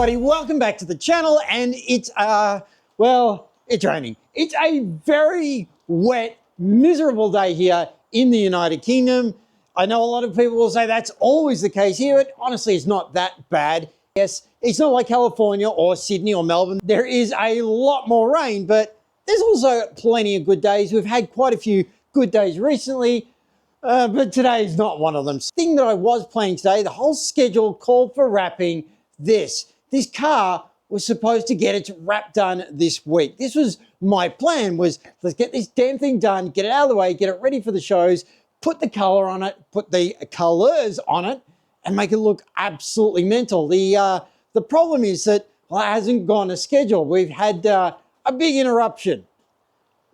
everybody, welcome back to the channel. And it's well, it's raining. It's a very wet, miserable day here in the United Kingdom. I know a lot of people will say that's always the case here, but honestly it's not that bad. Yes, it's not like California or Sydney or Melbourne. There is a lot more rain, but there's also plenty of good days. We've had quite a few good days recently, but today is not one of them. The thing that I was planning today, the whole schedule called for wrapping this. This car was supposed to get its wrap done this week. This was my plan, was let's get this damn thing done, get it out of the way, get it ready for the shows, put the color on it, put the colors on it, and make it look absolutely mental. The problem is that, well, it hasn't gone as scheduled. We've had a big interruption.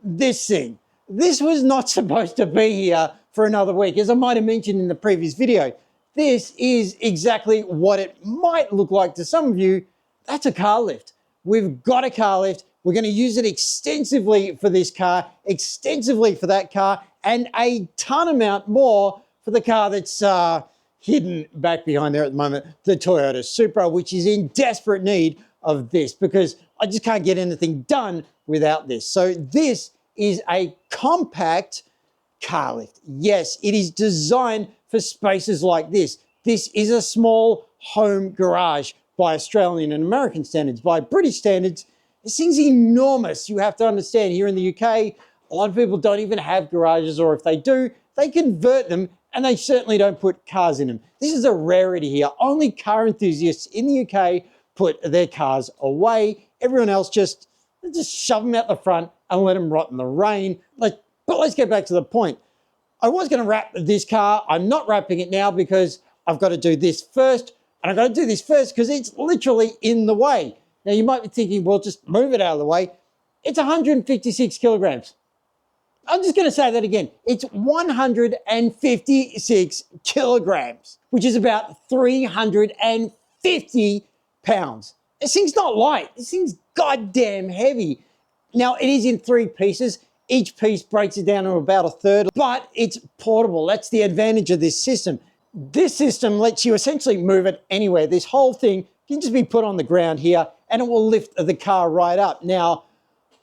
This thing. This was not supposed to be here for another week. As I might have mentioned in the previous video, this is exactly what it might look like to some of you. That's a car lift. We've got a car lift. We're going to use it extensively for this car, extensively for that car, and a ton amount more for the car that's hidden back behind there at the moment, the Toyota Supra, which is in desperate need of this because I just can't get anything done without this. So this is a compact car lift. Yes, it is designed for spaces like this. This is a small home garage by Australian and American standards. By British standards, this thing's enormous. You have to understand, here in the UK, a lot of people don't even have garages, or if they do, they convert them and they certainly don't put cars in them. This is a rarity here. Only car enthusiasts in the UK put their cars away. Everyone else just shove them out the front and let them rot in the rain. But let's get back to the point. I was going to wrap this car. I'm not wrapping it now because I've got to do this first. And I've got to do this first because it's literally in the way. Now you might be thinking, well, just move it out of the way. It's 156 kilograms. I'm just going to say that again. It's 156 kilograms, which is about 350 pounds. This thing's not light. This thing's goddamn heavy. Now, it is in 3 pieces. Each piece breaks it down to about a third, but it's portable. That's the advantage of this system. This system lets you essentially move it anywhere. This whole thing can just be put on the ground here and it will lift the car right up. Now,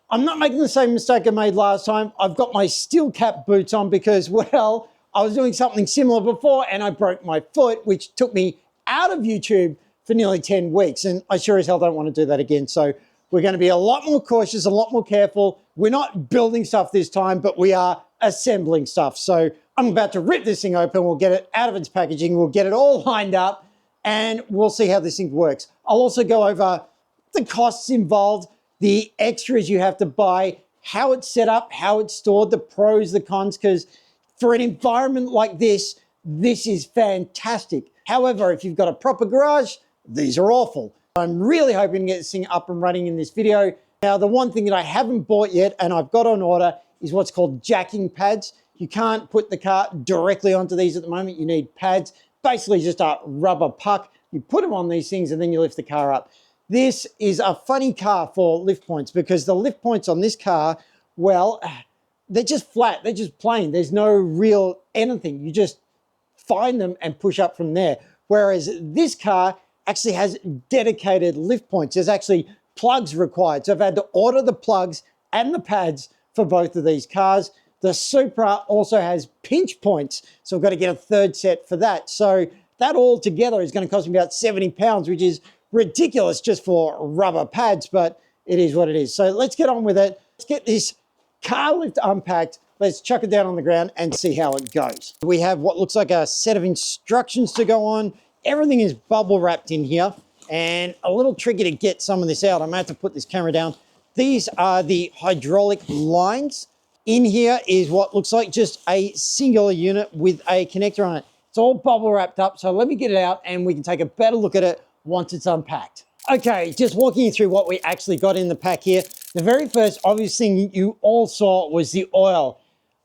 I'm not making the same mistake I made last time. I've got my steel cap boots on because, well, I was doing something similar before and I broke my foot, which took me out of YouTube for nearly 10 weeks. And I sure as hell don't want to do that again. So we're going to be a lot more cautious, a lot more careful. We're not building stuff this time, but we are assembling stuff. So I'm about to rip this thing open. We'll get it out of its packaging. We'll get it all lined up and we'll see how this thing works. I'll also go over the costs involved, the extras you have to buy, how it's set up, how it's stored, the pros, the cons, because for an environment like this, this is fantastic. However, if you've got a proper garage, these are awful. I'm really hoping to get this thing up and running in this video. Now, the one thing that I haven't bought yet and I've got on order is what's called jacking pads. You can't put the car directly onto these at the moment. You need pads, basically just a rubber puck. You put them on these things and then you lift the car up. This is a funny car for lift points because the lift points on this car, well, they're just flat. They're just plain. There's no real anything. You just find them and push up from there. Whereas this car actually has dedicated lift points. There's actually plugs required. So I've had to order the plugs and the pads for both of these cars. The Supra also has pinch points. So I've got to get a third set for that. So that all together is going to cost me about 70 pounds, which is ridiculous just for rubber pads, but it is what it is. So let's get on with it. Let's get this car lift unpacked. Let's chuck it down on the ground and see how it goes. We have what looks like a set of instructions to go on. Everything is bubble wrapped in here and a little tricky to get some of this out. I'm going to have to put this camera down. These are the hydraulic lines. In here is what looks like just a singular unit with a connector on it. It's all bubble wrapped up. So let me get it out and we can take a better look at it once it's unpacked. Okay, just walking you through what we actually got in the pack here. The very first obvious thing you all saw was the oil.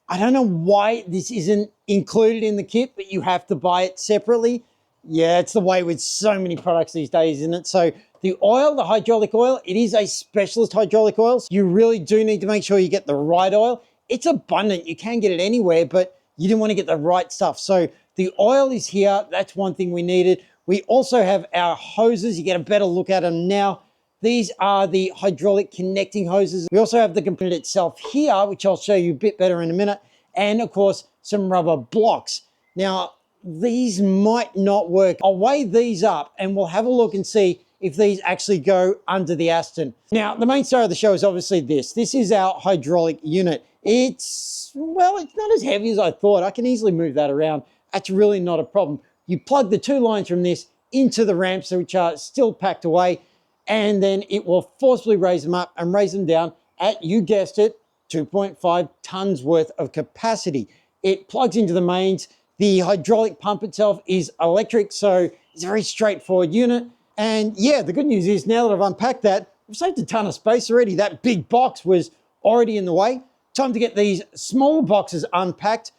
I don't know why this isn't included in the kit, but you have to buy it separately. Yeah, it's the way with so many products these days, isn't it? So the oil, the hydraulic oil, it is a specialist hydraulic oil. So you really do need to make sure you get the right oil. It's abundant. You can get it anywhere, but you didn't want to get the right stuff. So the oil is here. That's one thing we needed. We also have our hoses. You get a better look at them now. These are the hydraulic connecting hoses. We also have the component itself here, which I'll show you a bit better in a minute. And of course, some rubber blocks. Now, these might not work. I'll weigh these up and we'll have a look and see if these actually go under the Aston. Now, the main star of the show is obviously this. This is our hydraulic unit. Well, it's not as heavy as I thought. I can easily move that around. That's really not a problem. You plug the two lines from this into the ramps, which are still packed away, and then it will forcibly raise them up and raise them down at, you guessed it, 2.5 tons worth of capacity. It plugs into the mains. The hydraulic pump itself is electric, so it's a very straightforward unit. And yeah, the good news is now that I've unpacked that, we've saved a ton of space already. That big box was already in the way. Time to get these smaller boxes unpacked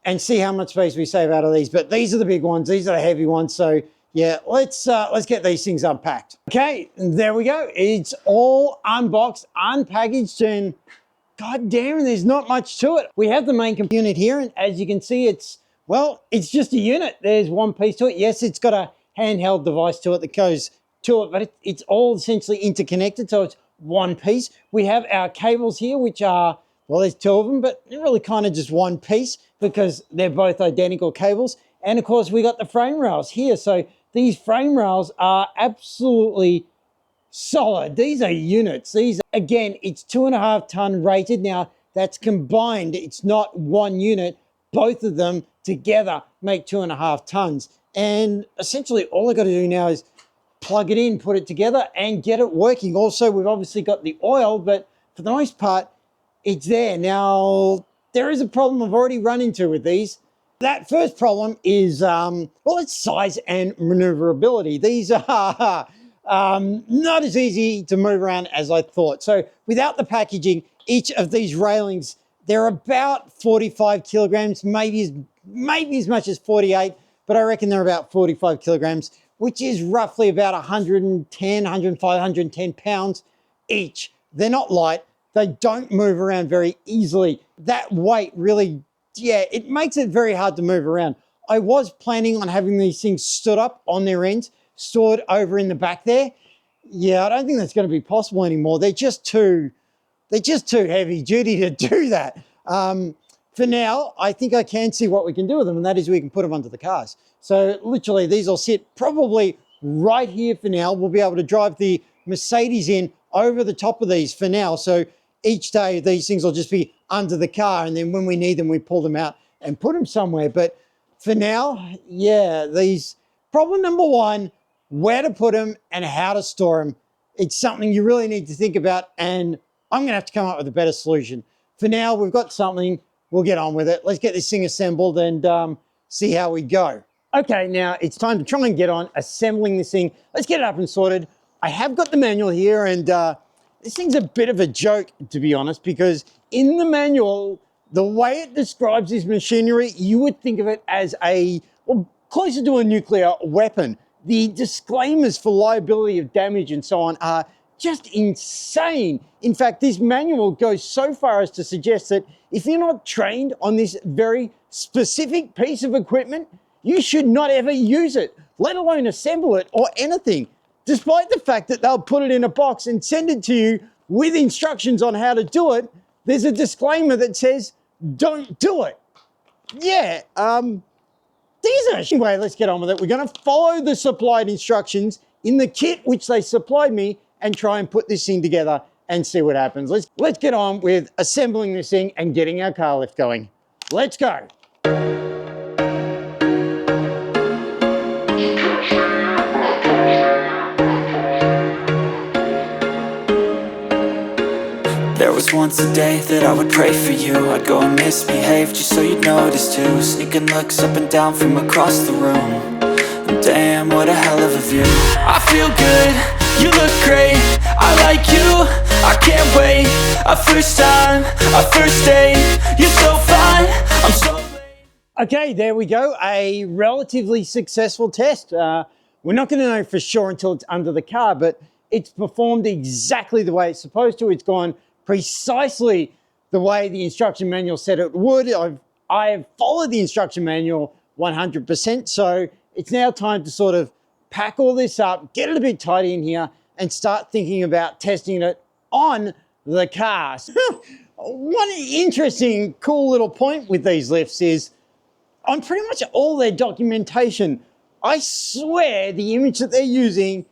and see how much space we save out of these. But these are the big ones. These are the heavy ones. So yeah, let's get these things unpacked. Okay, there we go. It's all unboxed, unpackaged, and god damn, there's not much to it. We have the main unit here, and as you can see, it's just a unit. There's one piece to it. Yes, it's got a handheld device to it that goes to it, but it's all essentially interconnected, so it's one piece. We have our cables here, which are, well, there's two of them, but they're really kind of just one piece because they're both identical cables. And of course, we got the frame rails here. So these frame rails are absolutely solid. These are units. Again, it's 2.5 ton rated. Now, that's combined. It's not one unit. Both of them together make 2.5 tons. And essentially, all I got to do now is plug it in, put it together, and get it working. Also, we've obviously got the oil, but for the most part, it's there. Now, there is a problem I've already run into with these. That first problem is, well, it's size and maneuverability. These are not as easy to move around as I thought. So without the packaging, each of these railings, they're about 45 kilograms, maybe as much as 48, but I reckon they're about 45 kilograms, which is roughly about 110, 105, 110 pounds each. They're not light. They don't move around very easily. That weight really, yeah, it makes it very hard to move around. I was planning on having these things stood up on their ends, stored over in the back there. Yeah, I don't think that's going to be possible anymore. They're just too heavy duty to do that. For now, I think I can see what we can do with them, and that is we can put them under the cars. So literally, these will sit probably right here for now. We'll be able to drive the Mercedes in over the top of these for now. So each day, these things will just be under the car, and then when we need them, we pull them out and put them somewhere. But for now, yeah, these, problem number one, where to put them and how to store them. It's something you really need to think about, and I'm gonna have to come up with a better solution. For now, we've got something, we'll get on with it. Let's get this thing assembled and see how we go. Okay, now it's time to try and get on assembling this thing. Let's get it up and sorted. I have got the manual here, and this thing's a bit of a joke, to be honest, because in the manual, the way it describes this machinery, you would think of it as closer to a nuclear weapon. The disclaimers for liability of damage and so on are just insane. In fact, this manual goes so far as to suggest that if you're not trained on this very specific piece of equipment, you should not ever use it, let alone assemble it or anything. Despite the fact that they'll put it in a box and send it to you with instructions on how to do it, there's a disclaimer that says, don't do it. Yeah, anyway, let's get on with it. We're gonna follow the supplied instructions in the kit which they supplied me and try and put this thing together and see what happens. Let's get on with assembling this thing and getting our car lift going. Let's go. There was once a day that I would pray for you. I'd go and misbehave just so you'd notice too. Sneaking looks up and down from across the room. And damn, what a hell of a view. I feel good, you look great, I like you, I can't wait. A first time, a first date, you're so fine, I'm so late. Okay, there we go, a relatively successful test. We're not gonna know for sure until it's under the car, but it's performed exactly the way it's supposed to. It's gone precisely the way the instruction manual said it would. I have followed the instruction manual 100%, so it's now time to sort of pack all this up, get it a bit tidy in here, and start thinking about testing it on the car. One interesting, cool little point with these lifts is on pretty much all their documentation, I swear the image that they're using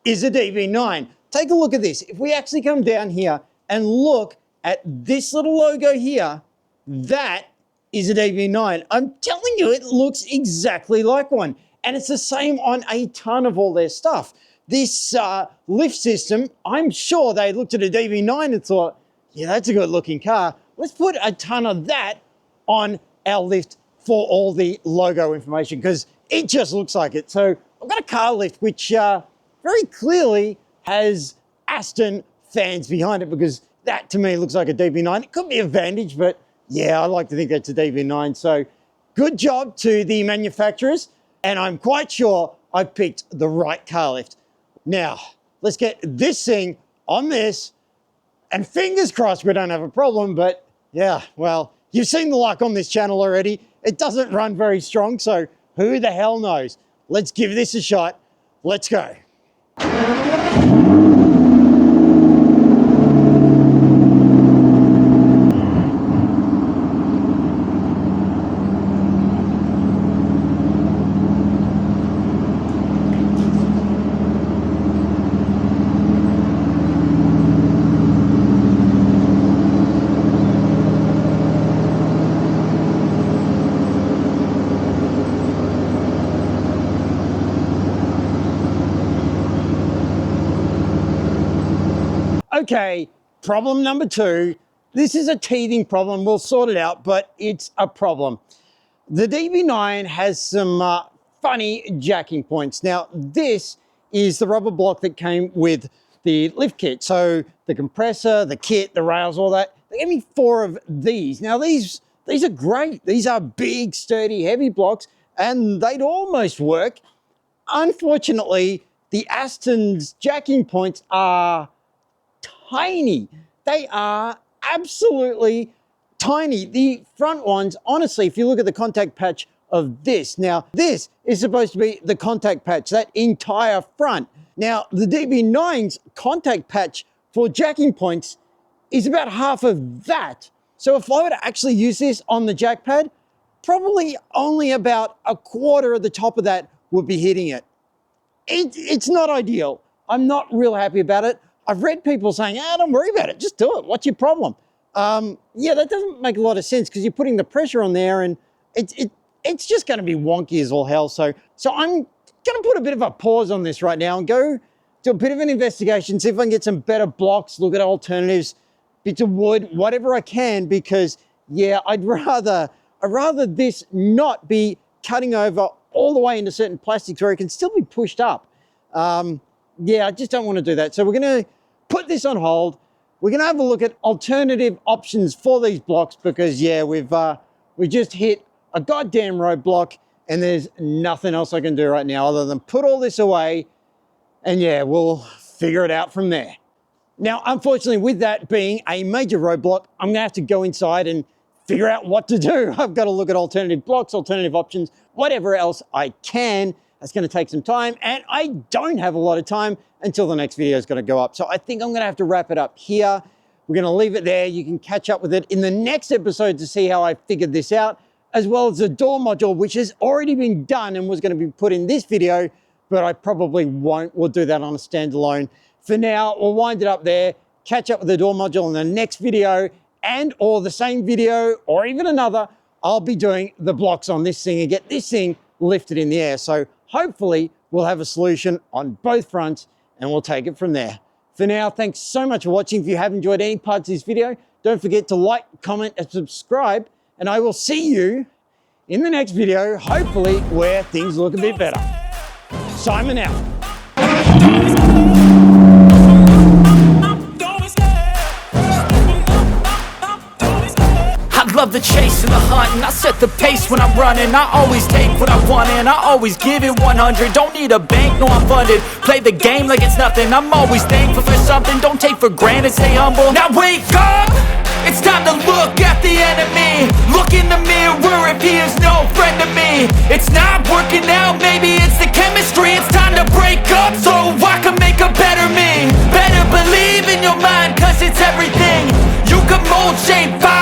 is a DB9. Take a look at this. If we actually come down here and look at this little logo here, that is a DB9. I'm telling you, it looks exactly like one. And it's the same on a ton of all their stuff. This lift system, I'm sure they looked at a DB9 and thought, yeah, that's a good looking car. Let's put a ton of that on our lift for all the logo information because it just looks like it. So I've got a car lift which very clearly has Aston fans behind it because that to me looks like a DB9. It could be a Vantage, but yeah, I like to think that's a DB9. So good job to the manufacturers, and I'm quite sure I picked the right car lift. Now, let's get this thing on this, and fingers crossed we don't have a problem, but yeah, well, you've seen the luck on this channel already. It doesn't run very strong, so who the hell knows? Let's give this a shot. Let's go. Okay, problem number 2. This is a teething problem. We'll sort it out, but it's a problem. The DB9 has some funny jacking points. Now, this is the rubber block that came with the lift kit. So the compressor, the kit, the rails, all that. They gave me 4 of these. Now, these are great. These are big, sturdy, heavy blocks, and they'd almost work. Unfortunately, the Aston's jacking points are tiny. They are absolutely tiny. The front ones, honestly, if you look at the contact patch of this, now this is supposed to be the contact patch, that entire front. Now the DB9's contact patch for jacking points is about half of that. So if I were to actually use this on the jack pad, probably only about a quarter of the top of that would be hitting it. It's not ideal. I'm not real happy about it. I've read people saying, don't worry about it, just do it. What's your problem? Yeah, that doesn't make a lot of sense because you're putting the pressure on there and it's just going to be wonky as all hell. So I'm going to put a bit of a pause on this right now and go do a bit of an investigation, see if I can get some better blocks, look at alternatives, bits of wood, whatever I can, because yeah, I'd rather this not be cutting over all the way into certain plastics where it can still be pushed up. Yeah, I just don't want to do that. So we're going to put this on hold. We're going to have a look at alternative options for these blocks because yeah, we just hit a goddamn roadblock and there's nothing else I can do right now other than put all this away and yeah, we'll figure it out from there. Now, unfortunately, with that being a major roadblock, I'm going to have to go inside and figure out what to do. I've got to look at alternative blocks, alternative options, whatever else I can. That's going to take some time, and I don't have a lot of time until the next video is going to go up. So I think I'm going to have to wrap it up here. We're going to leave it there. You can catch up with it in the next episode to see how I figured this out, as well as the door module, which has already been done and was going to be put in this video, but I probably won't. We'll do that on a standalone. For now, we'll wind it up there, catch up with the door module in the next video, and or the same video, or even another, I'll be doing the blocks on this thing and get this thing lifted in the air. So hopefully we'll have a solution on both fronts and we'll take it from there. For now, thanks so much for watching. If you have enjoyed any parts of this video, don't forget to like, comment, and subscribe. And I will see you in the next video, hopefully where things look a bit better. Simon out. Love the chase and the hunt, and I set the pace when I'm running. I always take what I want and I always give it 100. Don't need a bank, no I'm funded. Play the game like it's nothing. I'm always thankful for something. Don't take for granted, stay humble. Now wake up, it's time to look at the enemy. Look in the mirror if he is no friend to me. It's not working out, maybe it's the chemistry. It's time to gold chain,